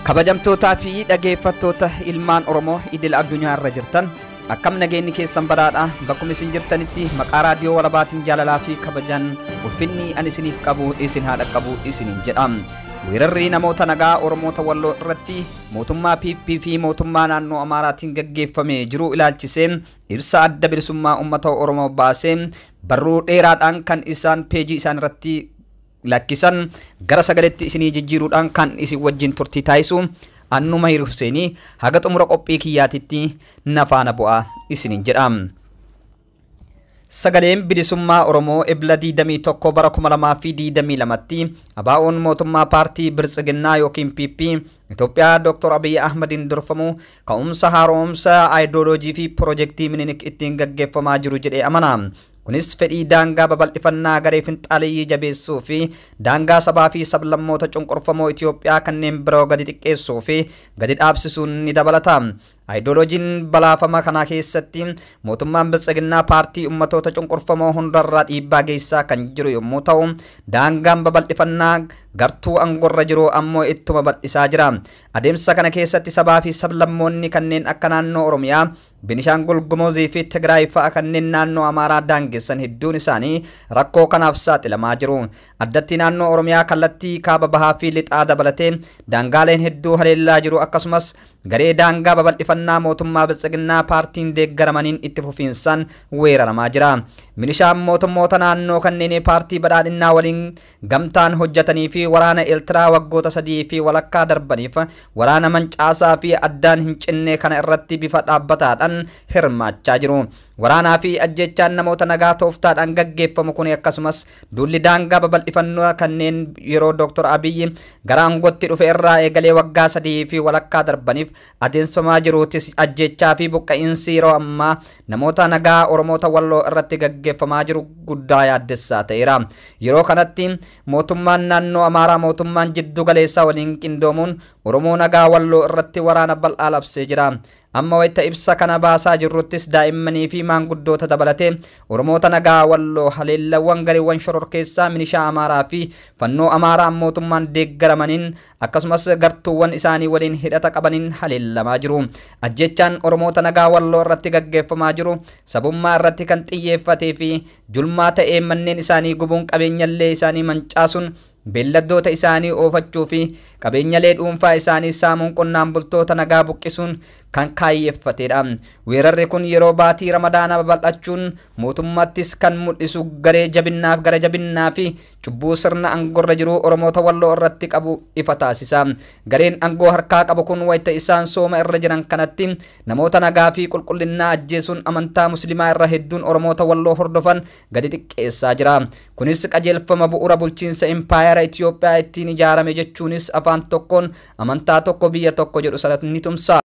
Kabajamtootaa fi dhaggeeffattoota ilmaan Oromoo idil addunyaa irra jirtan akkam nageenyi keessan badhaadha bakkuma isin jirtanitti maqaa raadiyoo walabaatiin jaalalaa fi kabajaan ulfinni ani isiniif qabu isin haa dhaqqabu isiniin jedha. Weerarri namoota nagaa Oromoota Walloo irratti mootummaa PP fi mootummaa naannoo Amaaraatiin gaggeeffame jiru ilaalchisee ibsa adda bilisummaa uummata Oromoo baasee barruu dheeraadhaan kan isaan peejii isaan irratti lakkisan gara sagaletti isinii jijjiiruudhaan kan isin wajjin turtii taasisu Annu Mahir Husseini haga xumura qophii kiyyaatitti nafaana bu'aa isiniin jedha. Sagaleen bilisummaa Oromoo ebla 21 bara 2022tti abaa'oon mootummaa paartii Biltsiginnaa yookiin PP Itoophiyaa Dr. Abiy Ahmedin durfamu ka'umsa haaromsa ideoloojii fi piroojeektii Minilik ittiin gaggeeffamaa jiru jedhee amana. Kunis fedhii daangaa babal'ifannaa garee finxaaleeyyii jabeessuu fi daangaa sabaa fi sablammoota cunqurfamoo Itoophiyaa kanneen biroo gadi xiqqeessuu fi gadi dhaabsisuun ni dabalata. Ideoloojiin balaafama kana keessatti mootummaan Biltsiginnaa paartii ummatoota cunqurfamoo hundarraa dhiibbaa geessaa kan jiru yommuu ta'u, daangaan babal'ifannaa gartuu angorra jiru ammoo ittuma bal'isaa jira. Adeemsa kana keessatti sabaa fi sablammoonni kanneen akka naannoo Oromiyaa, Beenishaangul Gumuzii fi Tigraay fa'a kanneen naannoo Amaaraa daangessan hedduun isaanii rakkoo kanaaf saaxilamaa jiru. Addatti naannoo Oromiyaa kallattii kaaba bahaa fi lixaa dabalatee daangaaleen hedduu haleellaa jiru akkasumas garee daangaa babal'ifannaa mootummaa Biltsiginnaa paartiin deeggaramaniin itti fufiinsaan weeraramaa jira. Milishaan mootummoota naannoo kanneen paartii badhaadhinnaa waliin gamtaan hojjetanii fi waraana Eertiraa waggoota 3 fi walakkaa darbaniif waraana mancaasaa fi addaan hin cinne kana irratti bifa dhaabbataadhaan hirmaachaa jiru. Waraanaa fi ajjechaan namoota nagaa tooftaadhaan gaggeeffamu kun akkasumas duulli daangaa babal'ifannaa kanneen yeroo Dr. Abiy gara aangootti dhufe irraa eegalee waggaa 3 fi walakkaa darbaniif adeemsifamaa jiruutis ajjechaa fi buqqa'iinsi yeroo ammaa namoota nagaa Oromoota Walloo irratti gaggeeffamaa jiru guddaa yaaddessaa ta'eera. Yeroo kanatti mootummaan naannoo Amaaraa mootummaan jiddu galeessaa waliin qindoomuun Oromoo nagaa Walloo irratti waraana bal'aa labsee jira. Amma wayita ibsa kana baasaa jirruttis daa'immanii fi maanguddoota dabalatee Oromoota nagaa Walloo haleellawwan gareewwan shororkeessaa milishaa Amaaraa fi fannoo Amaaraa mootummaan deeggaramaniin akkasumas gartuuwwan isaanii waliin hidhata qabaniin haleellamaa jiru. Ajjechaan Oromoota nagaa Walloo irratti gaggeeffamaa jiru sabummaa irratti kan xiyyeeffatee fi julmaa ta'ee manneen isaanii gubuun qabeenyallee isaanii mancaasuun beelladdoota isaanii oofachuu fi qabeenyalee dhuunfaa isaanii saamuun qonnaan bultoota nagaa buqqisuun kan kaayyeeffatedha. Weerarri kun yeroo baatii Ramadaanaa babal'achuun mootummaattis kan mul'isu garee jabinnaa fi cubbuu sirna angorra jiru Oromoota Walloo irratti qabu ifa taasisa. Gareen angoo harkaa qabu kun wayita isaan sooma irra jiran kanatti namoota nagaa fi qulqullinnaa ajjeesuun amantaa musliimaa irra hedduun Oromoota Walloo hordofan gadi xiqqeessaa jira. Kunis qajeelfama bu'uura bulchiinsa impaayera Itoophiyaa ittiin ijaarame jechuunis afaan tokkoon amantaa tokko biyya tokko jedhu sanatti ni tumsa.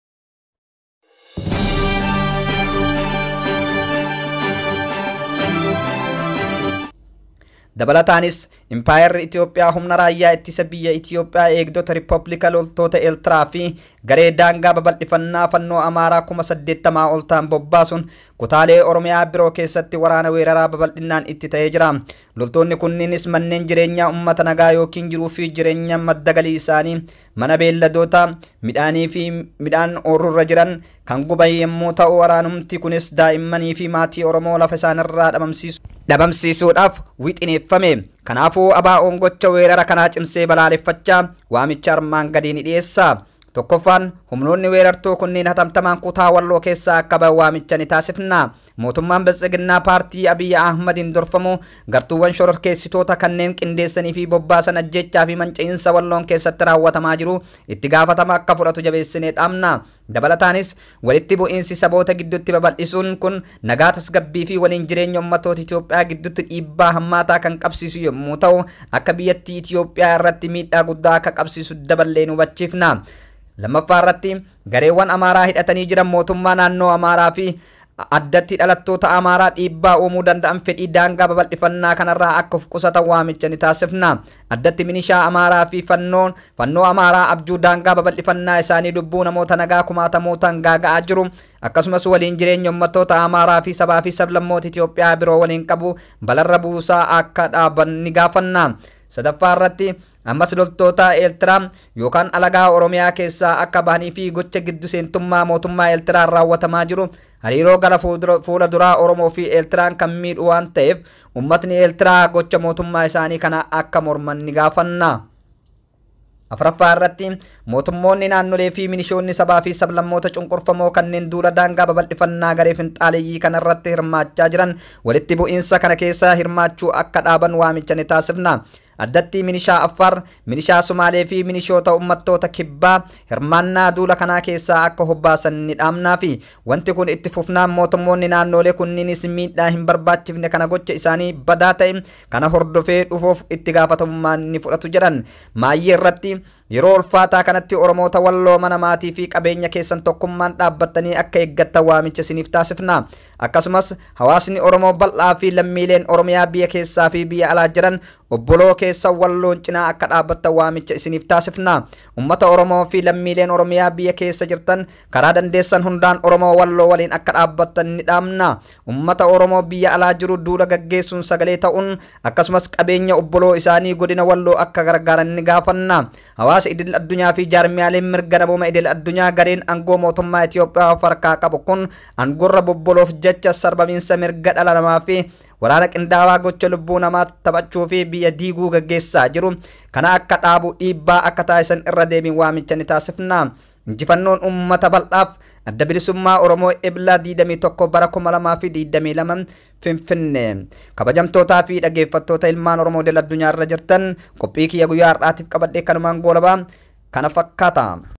Dabalataanis impaayerri Itoophiyaa humna raayyaa ittisa biyya Itoophiyaa eegdota Riippaabilika loltoota Eertiraa fi garee daangaa babal'ifannaa fannoo Amaaraa 80,000 ol ta'an bobbaasuun kutaalee Oromiyaa biroo keessatti waraana weeraraa babal'inaan itti ta'ee jira. Loltoonni kunniinis manneen jireenyaa uummata nagaa yookiin jiruu fi jireenya madda galii isaanii mana beelladoota midhaanii fi midhaan ooyruurra jiran kan guban yommuu ta'u, waraanumti kunis daa'immanii fi maatii Oromoo lafa isaanirraa dhabamsiisuudhaaf wixineeffame. Kanaafuu abaa'oon gocha weerara kanaa cimsee balaaleffachaa waamicha armaan gadii ni dhiyeessa. Tokkoffaan humnoonni weerartuu kunniin hatamtamaan kutaa Walloo keessaa akka ba'an waamicha ni taasifna. Mootummaan Biltsiginnaa paartii Abiy Ahmedin durfamu gartuuwwan shororkeessitoota kanneen qindeessanii fi bobbaasan ajjechaa fi manca'insa Walloon keessatti raawwatamaa jiru itti gaafatama akka fudhatu jabeessinee dhaamna. Dabalataanis walitti bu'iinsi saboota gidduutti babal'isuun kun nagaa tasgabbii fi waliin jireenya ummatoota Itoophiyaa gidduutti dhiibbaa hammaataa kan qabsiisu yommuu ta'u, akka biyyattii Itoophiyaa irratti miidhaa guddaa akka qabsiisu daballee nu hubachiifna. Lammaffaa irratti gareewwan Amaaraa hidhatanii jiran mootummaa naannoo Amaaraa fi addatti dhalattoota Amaaraa dhiibbaa uumuu danda'an fedhii daangaa babal'ifannaa kanarraa akka of qusatan waamicha ni taasifna. Addatti milishaa Amaaraa fi fannoo Amaaraa abjuu daangaa babal'ifannaa isaanii lubbuu namoota nagaa kumaatamootaan gaaga'aa jiru. Akkasumas waliin jireenya uummattoota Amaaraa fi sabaa fi sablammoota Itoophiyaa biroo waliin qabu balarra buusaa akka dhaaban ni gaafanna. sadaffaa irratti ammas loltoota Eertiraa yookaan alagaa Oromiyaa keessaa akka bahanii fi gocha giddu seentummaa mootummaa Eertiraa raawwatamaa jiru hariiroo gara fuula duraa Oromoo fi Eertiraan kan miidhu waan ta'eef ummatni Eertiraa gocha mootummaa isaanii kana akka morman ni gaafanna. Afuraffaa irratti mootummoonni naannolee fi milishoonni sabaa fi sablammoota cunqurfamoo kanneen duula daangaa babal'ifannaa garee finxaaleeyyii kana irratti hirmaachaa jiran walitti bu'iinsa kana keessa hirmaachuu akka dhaaban waamicha ni taasifna. addatti milishaa Affaar, milishaa Somaalee fi milishoota uummattoota kibbaa hirmaannaa duula kanaa keessaa akka hobbaasan ni dhaamnaa fi wanti kun itti fufnaan mootummoonni naannolee kunniinis miidhaa hin barbaachifne kana gocha isaanii badaa ta'e kana hordofee dhufuuf itti gaafatamummaan ni fudhatu jedhan. Maayyee irratti yeroo ulfaataa kanatti Oromoota Walloo mana maatii fi qabeenya keessan tokkummaan dhaabbattanii akka eeggattan waamicha isiniif taasifna. Akkasumas hawaasni Oromoo bal'aa fi lammiileen Oromiyaa biyya keessaa fi biyya alaa jiran obboloo keessa Walloon cinaa akka dhaabbattan waamicha isiniif taasifna. Ummata Oromoo fi lammiileen Oromiyaa biyya keessa jirtan karaa dandeessan hundaan Oromoo Walloo waliin akka dhaabbattan ni dhaamna. Ummata Oromoo biyya alaa jiru duula gaggeessuun sagalee ta'uun akkasumas qabeenya obboloo isaanii godina Walloo akka gargaaran ni gaafanna. Hawaasa idil addunyaa fi jaarmiyaaleen mirga namooma idil addunyaa gareen aangoo mootummaa Itoophiyaa farkaa qabu kun aangorra bobboloof jecha sarbamiinsa mirga dhala namaa fi waraana qindaawaa gocha lubbuu namaa taphachuu fi biyya diiguu gaggeessaa jiru kana akka dhaabu dhiibbaa akka taasisan irra deebiin waamicha ni taasifna. Injifannoon uummata bal'aaf adda bilisummaa Oromoo Ebla 21 bara 2022 Finfinnee. Kabajamtootaa fi dhaggeeffattoota ilmaan Oromoo idil addunyaa irra jirtan qophii kiyya guyyaa har'aatiif qabadhee kanumaan goolabaa kana fakkaata.